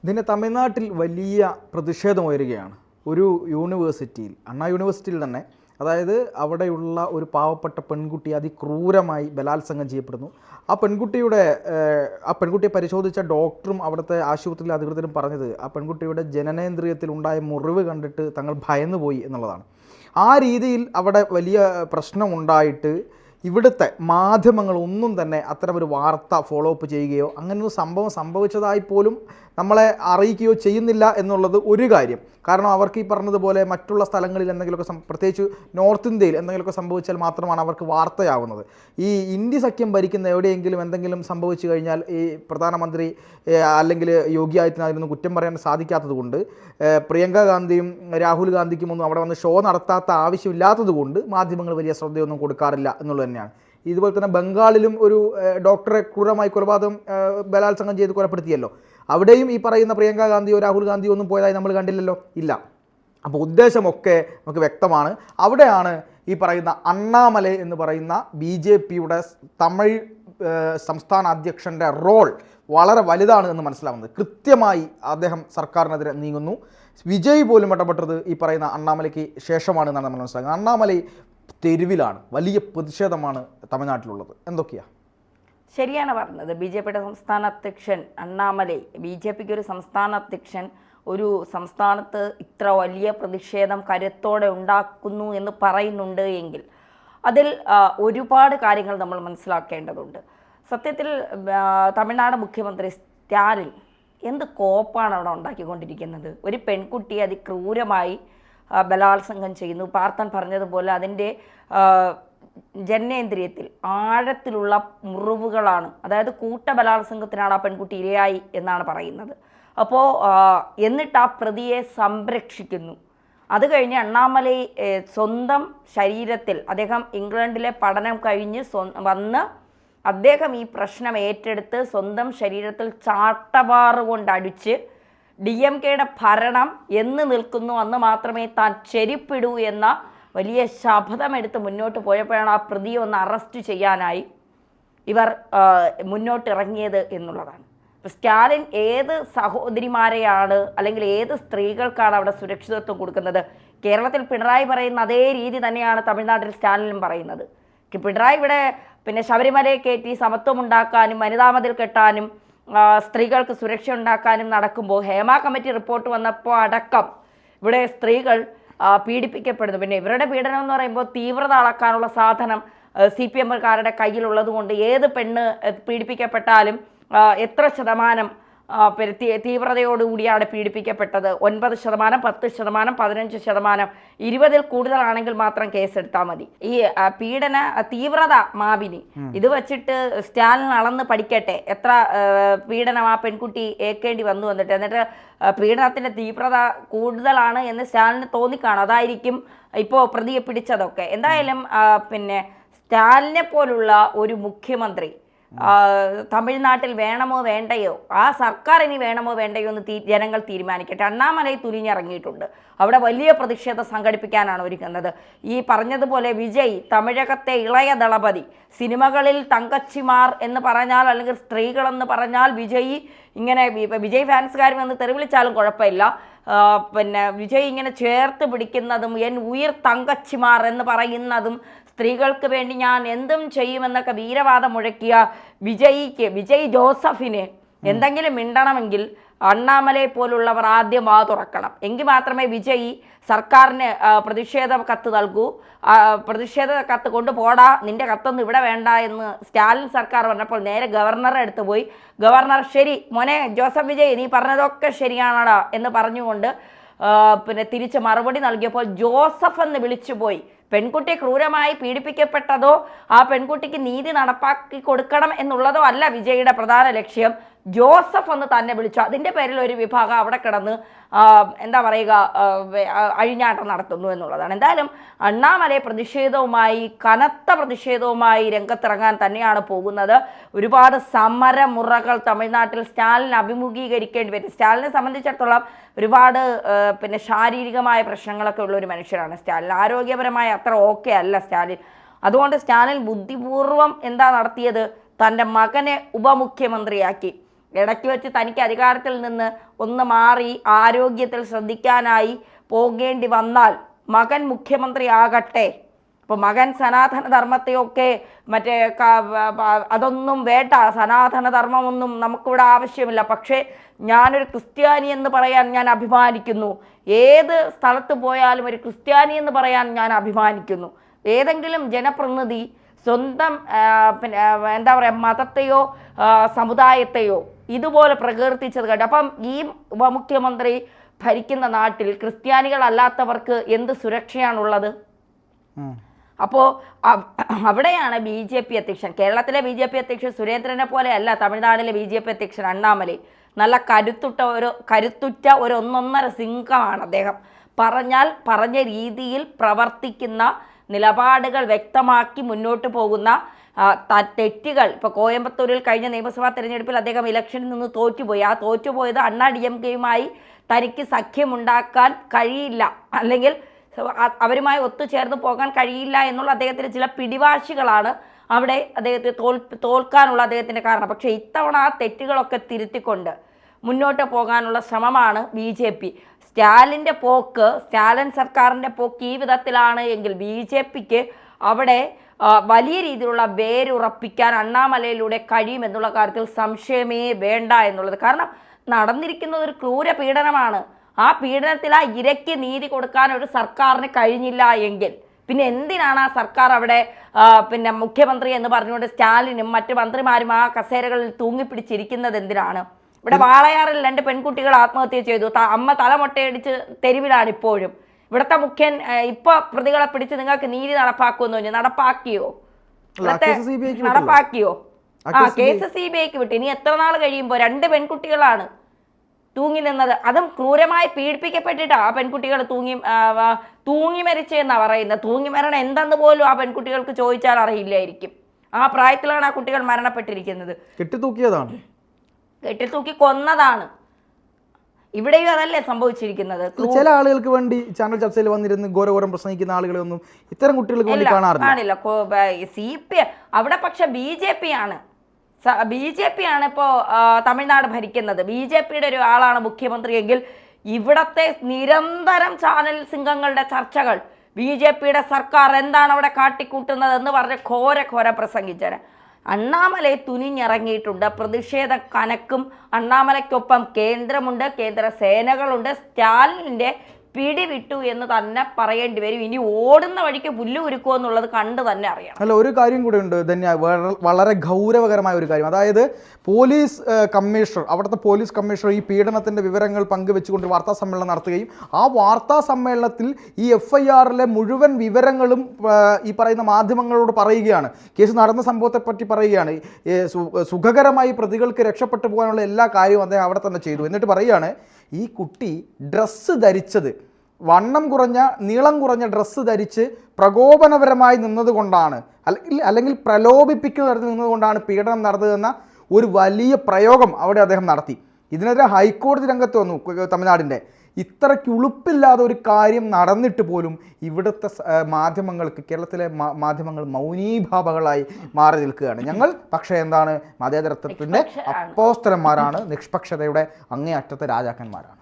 ഇതിന് തമിഴ്നാട്ടിൽ വലിയ പ്രതിഷേധം ഉയരുകയാണ്. ഒരു യൂണിവേഴ്സിറ്റിയിൽ, അണ്ണാ യൂണിവേഴ്സിറ്റിയിൽ തന്നെ, അതായത് അവിടെയുള്ള ഒരു പാവപ്പെട്ട പെൺകുട്ടി അതിക്രൂരമായി ബലാത്സംഗം ചെയ്യപ്പെടുന്നു. ആ പെൺകുട്ടിയെ പരിശോധിച്ച ഡോക്ടറും അവിടുത്തെ ആശുപത്രിയിലെ അധികൃതരും പറഞ്ഞത് ആ പെൺകുട്ടിയുടെ ജനനേന്ദ്രിയത്തിൽ ഉണ്ടായ മുറിവ് കണ്ടിട്ട് തങ്ങൾ ഭയന്നുപോയി എന്നുള്ളതാണ്. ആ രീതിയിൽ അവിടെ വലിയ പ്രശ്നമുണ്ടായിട്ട് ഇവിടുത്തെ മാധ്യമങ്ങളൊന്നും തന്നെ അത്തരമൊരു വാർത്ത ഫോളോ അപ്പ് ചെയ്യുകയോ അങ്ങനൊരു സംഭവം സംഭവിച്ചതായി പോലും നമ്മളെ അറിയിക്കുകയോ ചെയ്യുന്നില്ല എന്നുള്ളത് ഒരു കാര്യം. കാരണം അവർക്ക് ഈ പറഞ്ഞതുപോലെ മറ്റുള്ള സ്ഥലങ്ങളിൽ എന്തെങ്കിലുമൊക്കെ പ്രത്യേകിച്ച് നോർത്ത് ഇന്ത്യയിൽ എന്തെങ്കിലുമൊക്കെ സംഭവിച്ചാൽ മാത്രമാണ് അവർക്ക് വാർത്തയാവുന്നത്. ഈ ഇന്ത്യ സഖ്യം ഭരിക്കുന്ന എവിടെയെങ്കിലും എന്തെങ്കിലും സംഭവിച്ചു കഴിഞ്ഞാൽ ഈ പ്രധാനമന്ത്രി അല്ലെങ്കിൽ യോഗി ആദിത്യനാഥിനൊന്നും കുറ്റം പറയാൻ സാധിക്കാത്തത് കൊണ്ട്, പ്രിയങ്ക ഗാന്ധിയും രാഹുൽ ഗാന്ധിക്കും ഒന്നും അവിടെ വന്ന് ഷോ നടത്താത്ത ആവശ്യമില്ലാത്തത് കൊണ്ട് മാധ്യമങ്ങൾ വലിയ ശ്രദ്ധയൊന്നും കൊടുക്കാറില്ല എന്നുള്ളത് തന്നെയാണ്. ഇതുപോലെ തന്നെ ബംഗാളിലും ഒരു ഡോക്ടറെ ക്രൂരമായി ബലാത്സംഗം ചെയ്ത് കൊലപ്പെടുത്തിയല്ലോ. അവിടെയും ഈ പറയുന്ന പ്രിയങ്ക ഗാന്ധിയോ രാഹുൽ ഗാന്ധിയോ ഒന്നും പോയതായി നമ്മൾ കണ്ടില്ലല്ലോ. ഇല്ല. അപ്പോൾ ഉദ്ദേശമൊക്കെ നമുക്ക് വ്യക്തമാണ്. അവിടെയാണ് ഈ പറയുന്ന അണ്ണാമലൈ എന്ന് പറയുന്ന BJPയുടെ തമിഴ് സംസ്ഥാന അധ്യക്ഷൻ്റെ റോൾ വളരെ വലുതാണ് എന്ന് മനസ്സിലാവുന്നത്. കൃത്യമായി അദ്ദേഹം സർക്കാരിനെതിരെ നീങ്ങുന്നു. വിജയ് പോലും ഇടപെട്ടത് ഈ പറയുന്ന അണ്ണാമലയ്ക്ക് ശേഷമാണ് എന്നാണ് നമ്മൾ മനസ്സിലാക്കുന്നത്. അണ്ണാമലൈ തെരുവിലാണ്. വലിയ പ്രതിഷേധമാണ് തമിഴ്നാട്ടിലുള്ളത്. എന്തൊക്കെയാണ്? ശരിയാണ് പറഞ്ഞത്. BJPയുടെ സംസ്ഥാന അധ്യക്ഷൻ അണ്ണാമലൈ, BJPക്ക് ഒരു സംസ്ഥാന അധ്യക്ഷൻ ഒരു സംസ്ഥാനത്ത് ഇത്ര വലിയ പ്രതിഷേധം കരുത്തോടെ ഉണ്ടാക്കുന്നു എന്ന് പറയുന്നുണ്ട് എങ്കിൽ അതിൽ ഒരുപാട് കാര്യങ്ങൾ നമ്മൾ മനസ്സിലാക്കേണ്ടതുണ്ട്. സത്യത്തിൽ തമിഴ്നാട് മുഖ്യമന്ത്രി സ്റ്റാലിൻ എന്ത് കോപ്പാണ് അവിടെ ഉണ്ടാക്കിക്കൊണ്ടിരിക്കുന്നത്. ഒരു പെൺകുട്ടിയെ അതിക്രൂരമായി ബലാത്സംഗം ചെയ്യുന്നു. പാർത്ഥൻ പറഞ്ഞതുപോലെ അതിൻ്റെ ജനനേന്ദ്രിയത്തിൽ ആഴത്തിലുള്ള മുറിവുകളാണ്. അതായത് കൂട്ടബലാത്സംഗത്തിനാണ് ആ പെൺകുട്ടി ഇരയായി എന്നാണ് പറയുന്നത്. അപ്പോൾ എന്നിട്ട് ആ പ്രതിയെ സംരക്ഷിക്കുന്നു. അത് കഴിഞ്ഞ് അണ്ണാമലൈ സ്വന്തം ശരീരത്തിൽ, അദ്ദേഹം ഇംഗ്ലണ്ടിലെ പഠനം കഴിഞ്ഞ് വന്ന് അദ്ദേഹം ഈ പ്രശ്നം ഏറ്റെടുത്ത് സ്വന്തം ശരീരത്തിൽ ചാട്ടവാറ് കൊണ്ടടിച്ച് DMKയുടെ ഭരണം എന്ന് നിൽക്കുന്നു അന്ന് മാത്രമേ താൻ ചെരിപ്പിടൂ എന്ന വലിയ ശപഥമെടുത്ത് മുന്നോട്ട് പോയപ്പോഴാണ് ആ പ്രതിയെ ഒന്ന് അറസ്റ്റ് ചെയ്യാനായി ഇവർ മുന്നോട്ടിറങ്ങിയത് എന്നുള്ളതാണ്. സ്റ്റാലിൻ ഏത് സഹോദരിമാരെയാണ് അല്ലെങ്കിൽ ഏത് സ്ത്രീകൾക്കാണ് അവിടെ സുരക്ഷിതത്വം കൊടുക്കുന്നത്? കേരളത്തിൽ പിണറായി പറയുന്ന അതേ രീതി തന്നെയാണ് തമിഴ്നാട്ടിൽ സ്റ്റാലിനും പറയുന്നത്. പിണറായി ഇവിടെ ശബരിമലയെ കയറ്റി സമത്വം ഉണ്ടാക്കാനും വനിതാ മതിൽ കെട്ടാനും സ്ത്രീകൾക്ക് സുരക്ഷ ഉണ്ടാക്കാനും നടക്കുമ്പോൾ ഹേമ കമ്മിറ്റി റിപ്പോർട്ട് വന്നപ്പോൾ അടക്കം ഇവിടെ സ്ത്രീകൾ പീഡിപ്പിക്കപ്പെടുന്നു. ഇവരുടെ പീഡനം എന്ന് പറയുമ്പോൾ തീവ്രത അളക്കാനുള്ള സാധനം CPMകാരുടെ കയ്യിലുള്ളത് കൊണ്ട് ഏത് പെണ്ണ് പീഡിപ്പിക്കപ്പെട്ടാലും എത്ര ശതമാനം തീവ്രതയോടുകൂടിയാണ് പീഡിപ്പിക്കപ്പെട്ടത്, 9%, 10%, 15%, 20-ൽ കൂടുതലാണെങ്കിൽ മാത്രം കേസെടുത്താൽ മതി. ഈ പീഡന തീവ്രത മാപിനി ഇത് വച്ചിട്ട് സ്റ്റാലിൻ അളന്ന് പഠിക്കട്ടെ എത്ര പീഡനം ആ പെൺകുട്ടി ഏൽക്കേണ്ടി വന്നു വന്നിട്ട്. എന്നിട്ട് പീഡനത്തിൻ്റെ തീവ്രത കൂടുതലാണ് എന്ന് സ്റ്റാലിന് തോന്നിക്കാണും. അതായിരിക്കും ഇപ്പോൾ പ്രതിയെ പിടിച്ചതൊക്കെ. എന്തായാലും സ്റ്റാലിനെ പോലുള്ള ഒരു മുഖ്യമന്ത്രി തമിഴ്നാട്ടിൽ വേണമോ വേണ്ടയോ, ആ സർക്കാർ ഇനി വേണമോ വേണ്ടയോ എന്ന് ജനങ്ങൾ തീരുമാനിക്കട്ടെ. അണ്ണാമലൈ തുനിഞ്ഞിറങ്ങിയിട്ടുണ്ട്. അവിടെ വലിയ പ്രതിഷേധം സംഘടിപ്പിക്കാനാണ് ഒരുങ്ങുന്നത്. ഈ പറഞ്ഞതുപോലെ വിജയ് തമിഴകത്തെ ഇളയ ദളപതി, സിനിമകളിൽ തങ്കച്ചിമാർ എന്ന് പറഞ്ഞാൽ അല്ലെങ്കിൽ സ്ത്രീകളെന്ന് പറഞ്ഞാൽ വിജയ് ഇങ്ങനെ വിജയ് ഫാൻസുകാരും എന്ന് തെറിവിളിച്ചാലും കുഴപ്പമില്ല. വിജയ് ഇങ്ങനെ ചേർത്ത് പിടിക്കുന്നതും എൻ ഉയിർ തങ്കച്ചിമാർ എന്ന് പറയുന്നതും സ്ത്രീകൾക്ക് വേണ്ടി ഞാൻ എന്തും ചെയ്യുമെന്നൊക്കെ വീരവാദം മുഴക്കിയ വിജയ് ജോസഫിന് എന്തെങ്കിലും മിണ്ടണമെങ്കിൽ അണ്ണാമലൈ പോലുള്ളവർ ആദ്യം വാ തുറക്കണം. എങ്കിൽ മാത്രമേ വിജയ് സർക്കാരിന് പ്രതിഷേധ കത്ത് നൽകൂ. പ്രതിഷേധ കത്ത് കൊണ്ട് പോടാ, നിന്റെ കത്തൊന്നും ഇവിടെ വേണ്ട എന്ന് സ്റ്റാലിൻ സർക്കാർ പറഞ്ഞപ്പോൾ നേരെ ഗവർണറെ അടുത്ത് പോയി ഗവർണർ ശരി മോനെ ജോസഫ് വിജയ് നീ പറഞ്ഞതൊക്കെ ശരിയാണടാ എന്ന് പറഞ്ഞുകൊണ്ട് തിരിച്ച് മറുപടി നൽകിയപ്പോൾ ജോസഫ് എന്ന് വിളിച്ചു പോയി. പെൺകുട്ടി ക്രൂരമായി പീഡിപ്പിക്കപ്പെട്ടതോ ആ പെൺകുട്ടിക്ക് നീതി നടപ്പാക്കി കൊടുക്കണം എന്നുള്ളതോ അല്ല വിജയുടെ പ്രധാന ലക്ഷ്യം. ജോസഫ് എന്ന് തന്നെ വിളിച്ചു. അതിൻ്റെ പേരിൽ ഒരു വിഭാഗം അവിടെ കിടന്ന് എന്താ പറയുക അഴിഞ്ഞാട്ടം നടത്തുന്നു എന്നുള്ളതാണ്. എന്തായാലും അണ്ണാമലൈ കനത്ത പ്രതിഷേധവുമായി രംഗത്തിറങ്ങാൻ തന്നെയാണ് പോകുന്നത്. ഒരുപാട് സമരമുറകൾ തമിഴ്നാട്ടിൽ സ്റ്റാലിൻ അഭിമുഖീകരിക്കേണ്ടി വരും. സ്റ്റാലിനെ സംബന്ധിച്ചിടത്തോളം ഒരുപാട് ശാരീരികമായ പ്രശ്നങ്ങളൊക്കെ ഉള്ള ഒരു മനുഷ്യരാണ് സ്റ്റാലിൻ. ആരോഗ്യപരമായ അത്ര ഓക്കെ അല്ല സ്റ്റാലിൻ. അതുകൊണ്ട് സ്റ്റാലിൻ ബുദ്ധിപൂർവം എന്താ നടത്തിയത്, തൻ്റെ മകനെ ഉപമുഖ്യമന്ത്രിയാക്കി. ഇടയ്ക്ക് വെച്ച് തനിക്ക് അധികാരത്തിൽ നിന്ന് ഒന്ന് മാറി ആരോഗ്യത്തിൽ ശ്രദ്ധിക്കാനായി പോകേണ്ടി വന്നാൽ മകൻ മുഖ്യമന്ത്രി ആകട്ടെ. അപ്പോൾ മകൻ സനാതന ധർമ്മത്തെയൊക്കെ മറ്റേ അതൊന്നും വേണ്ട, സനാതന ധർമ്മമൊന്നും നമുക്കിവിടെ ആവശ്യമില്ല, പക്ഷേ ഞാനൊരു ക്രിസ്ത്യാനി എന്ന് പറയാൻ ഞാൻ അഭിമാനിക്കുന്നു, ഏത് സ്ഥലത്ത് പോയാലും ഒരു ക്രിസ്ത്യാനി എന്ന് പറയാൻ ഞാൻ അഭിമാനിക്കുന്നു. ഏതെങ്കിലും ജനപ്രതിനിധി സ്വന്തം പിന്നെ എന്താ പറയുക മതത്തെയോ സമുദായത്തെയോ ഇതുപോലെ പ്രകീർത്തിച്ചത് കണ്ടു. അപ്പം ഈ ഉപമുഖ്യമന്ത്രി ഭരിക്കുന്ന നാട്ടിൽ ക്രിസ്ത്യാനികളല്ലാത്തവർക്ക് എന്ത് സുരക്ഷയാണുള്ളത്? അപ്പോൾ അവിടെയാണ് ബി ജെ പി അധ്യക്ഷൻ, കേരളത്തിലെ ബി ജെ പി അധ്യക്ഷൻ സുരേന്ദ്രനെ പോലെയല്ല തമിഴ്നാട്ടിലെ ബി ജെ പി അധ്യക്ഷൻ അണ്ണാമലൈ. നല്ല കരുത്തുറ്റ ഒരു ഒന്നൊന്നര സിംഹമാണ് അദ്ദേഹം. പറഞ്ഞ രീതിയിൽ പ്രവർത്തിക്കുന്ന, നിലപാടുകൾ വ്യക്തമാക്കി മുന്നോട്ട് പോകുന്ന, തെറ്റുകൾ ഇപ്പോൾ കോയമ്പത്തൂരിൽ കഴിഞ്ഞ നിയമസഭാ തെരഞ്ഞെടുപ്പിൽ അദ്ദേഹം ഇലക്ഷനിൽ നിന്ന് തോറ്റുപോയി. ആ തോറ്റുപോയത് അണ്ണാ DMK-യുമായി തനിക്ക് സഖ്യമുണ്ടാക്കാൻ കഴിയില്ല, അല്ലെങ്കിൽ അവരുമായി ഒത്തുചേർന്ന് പോകാൻ കഴിയില്ല എന്നുള്ള അദ്ദേഹത്തിൻ്റെ ചില പിടിവാശികളാണ് അവിടെ അദ്ദേഹത്തെ തോൽക്കാനുള്ള അദ്ദേഹത്തിൻ്റെ കാരണം. പക്ഷേ ഇത്തവണ ആ തെറ്റുകളൊക്കെ തിരുത്തിക്കൊണ്ട് മുന്നോട്ട് പോകാനുള്ള ശ്രമമാണ് BJP. സ്റ്റാലിൻ സർക്കാരിൻ്റെ പോക്ക് ഈ വിധത്തിലാണ് എങ്കിൽ BJPക്ക് അവിടെ വലിയ രീതിയിലുള്ള വേരുറപ്പിക്കാൻ അണ്ണാമലയിലൂടെ കഴിയുമെന്നുള്ള കാര്യത്തിൽ സംശയമേ വേണ്ട എന്നുള്ളത്. കാരണം നടന്നിരിക്കുന്നത് ഒരു ക്രൂര പീഡനമാണ്. ആ പീഡനത്തിൽ ആ ഇരയ്ക്ക് നീതി കൊടുക്കാൻ ഒരു സർക്കാരിന് കഴിഞ്ഞില്ല എങ്കിൽ പിന്നെ എന്തിനാണ് ആ സർക്കാർ അവിടെ പിന്നെ മുഖ്യമന്ത്രി എന്ന് പറഞ്ഞുകൊണ്ട് സ്റ്റാലിനും മറ്റു മന്ത്രിമാരും ആ കസേരകളിൽ തൂങ്ങിപ്പിടിച്ചിരിക്കുന്നത് എന്തിനാണ്? ഇവിടെ വാളയാറിൽ 2 പെൺകുട്ടികൾ ആത്മഹത്യ ചെയ്തു. അമ്മ തലമൊട്ടയടിച്ച് തെരുവിലാണ് ഇപ്പോഴും. ഇവിടുത്തെ മുഖ്യൻ ഇപ്പൊ പ്രതികളെ പിടിച്ച് നിങ്ങൾക്ക് നീതി നടപ്പാക്കുമെന്ന് പറഞ്ഞു. നടപ്പാക്കിയോ? കേസ് CBIക്ക് വിട്ടു. ഇനി എത്ര നാൾ കഴിയുമ്പോൾ 2 പെൺകുട്ടികളാണ് തൂങ്ങി നിന്നത്. അതും ക്രൂരമായി പീഡിപ്പിക്കപ്പെട്ടിട്ടാ ആ പെൺകുട്ടികൾ തൂങ്ങി മരിച്ചെന്നാ പറയുന്നത്. തൂങ്ങി മരണം എന്തെന്ന് പോലും ആ പെൺകുട്ടികൾക്ക് ചോദിച്ചാൽ അറിയില്ലായിരിക്കും. ആ പ്രായത്തിലാണ് ആ കുട്ടികൾ മരണപ്പെട്ടിരിക്കുന്നത്. കെട്ടിത്തൂക്കി കൊന്നതാണ്. ഇവിടെയും അതല്ലേ സംഭവിച്ചിരിക്കുന്നത്. ചില ആളുകൾക്ക് വേണ്ടി ചാനൽ ചർച്ചയിൽ വന്നിരുന്ന് ഘോരഘോരം പ്രസംഗിക്കുന്ന ആളുകളൊന്നും ഇത്തരം കുട്ടികൾക്ക് വേണ്ടി കാണാറില്ല. CPI അവിടെ പക്ഷെ BJP ആണ് ഇപ്പോൾ തമിഴ്നാട് ഭരിക്കുന്നത്. BJPയുടെ ഒരു ആളാണ് മുഖ്യമന്ത്രി എങ്കിൽ ഇവിടത്തെ നിരന്തരം ചാനൽ സിംഗങ്ങളുടെ ചർച്ചകൾ BJPയുടെ സർക്കാർ എന്താണ് അവിടെ കാട്ടിക്കൂട്ടുന്നത് എന്ന് പറഞ്ഞ് ഘോര പ്രസംഗിച്ചത്. അണ്ണാമലൈ തുനിഞ്ഞിറങ്ങിയിട്ടുണ്ട്. പ്രതിഷേധ കനക്കും. അണ്ണാമലയ്ക്കൊപ്പം കേന്ദ്രമുണ്ട്, കേന്ദ്ര സേനകളുണ്ട്. സ്റ്റാലിൻ്റെ പിടിവിട്ടു എന്ന് തന്നെ പറയേണ്ടി വരും. ഇനി ഓടുന്ന വഴിക്ക് പുല്ല് ഉരുക്കുമോ എന്നുള്ളത് കണ്ടു തന്നെ അറിയാം. അല്ല, ഒരു കാര്യം കൂടെ ഉണ്ട് ധന്യ, വളരെ ഗൗരവകരമായ ഒരു കാര്യം. അതായത് പോലീസ് കമ്മീഷണർ, അവിടുത്തെ പോലീസ് കമ്മീഷണർ ഈ പീഡനത്തിൻ്റെ വിവരങ്ങൾ പങ്കുവെച്ചുകൊണ്ട് വാർത്താ സമ്മേളനം നടത്തുകയും ആ വാർത്താ സമ്മേളനത്തിൽ ഈ FIRലെ മുഴുവൻ വിവരങ്ങളും ഈ പറയുന്ന മാധ്യമങ്ങളോട് പറയുകയാണ്. കേസ് നടന്ന സംഭവത്തെപ്പറ്റി പറയുകയാണ്. സുഖകരമായി പ്രതികൾക്ക് രക്ഷപ്പെട്ടു പോകാനുള്ള എല്ലാ കാര്യവും അദ്ദേഹം അവിടെ തന്നെ ചെയ്തു. എന്നിട്ട് പറയുകയാണ്, ഈ കുട്ടി ഡ്രസ്സ് ധരിച്ചത് നീളം കുറഞ്ഞ ഡ്രസ്സ് ധരിച്ച് പ്രകോപനപരമായി നിന്നതുകൊണ്ടാണ്, അല്ലെങ്കിൽ പ്രലോഭിപ്പിക്കുന്ന തരത്തിൽ നിന്നതുകൊണ്ടാണ് പീഡനം നടന്നതെന്ന ഒരു വലിയ പ്രയോഗം അവിടെ അദ്ദേഹം നടത്തി. ഇതിനെതിരെ ഹൈക്കോടതി രംഗത്ത് വന്നു തമിഴ്നാടിൻ്റെ. ഇത്രയ്ക്ക് ഉളുപ്പില്ലാതെ ഒരു കാര്യം നടന്നിട്ട് പോലും ഇവിടുത്തെ മാധ്യമങ്ങൾക്ക്, കേരളത്തിലെ മാധ്യമങ്ങൾ മൗനീഭാവങ്ങളായി മാറി നിൽക്കുകയാണ്. ഞങ്ങൾ പക്ഷേ എന്താണ്, മതേതരത്വത്തിൻ്റെ അപ്പോസ്തലന്മാരാണ്, നിഷ്പക്ഷതയുടെ അങ്ങേയറ്റത്തെ രാജാക്കന്മാരാണ്.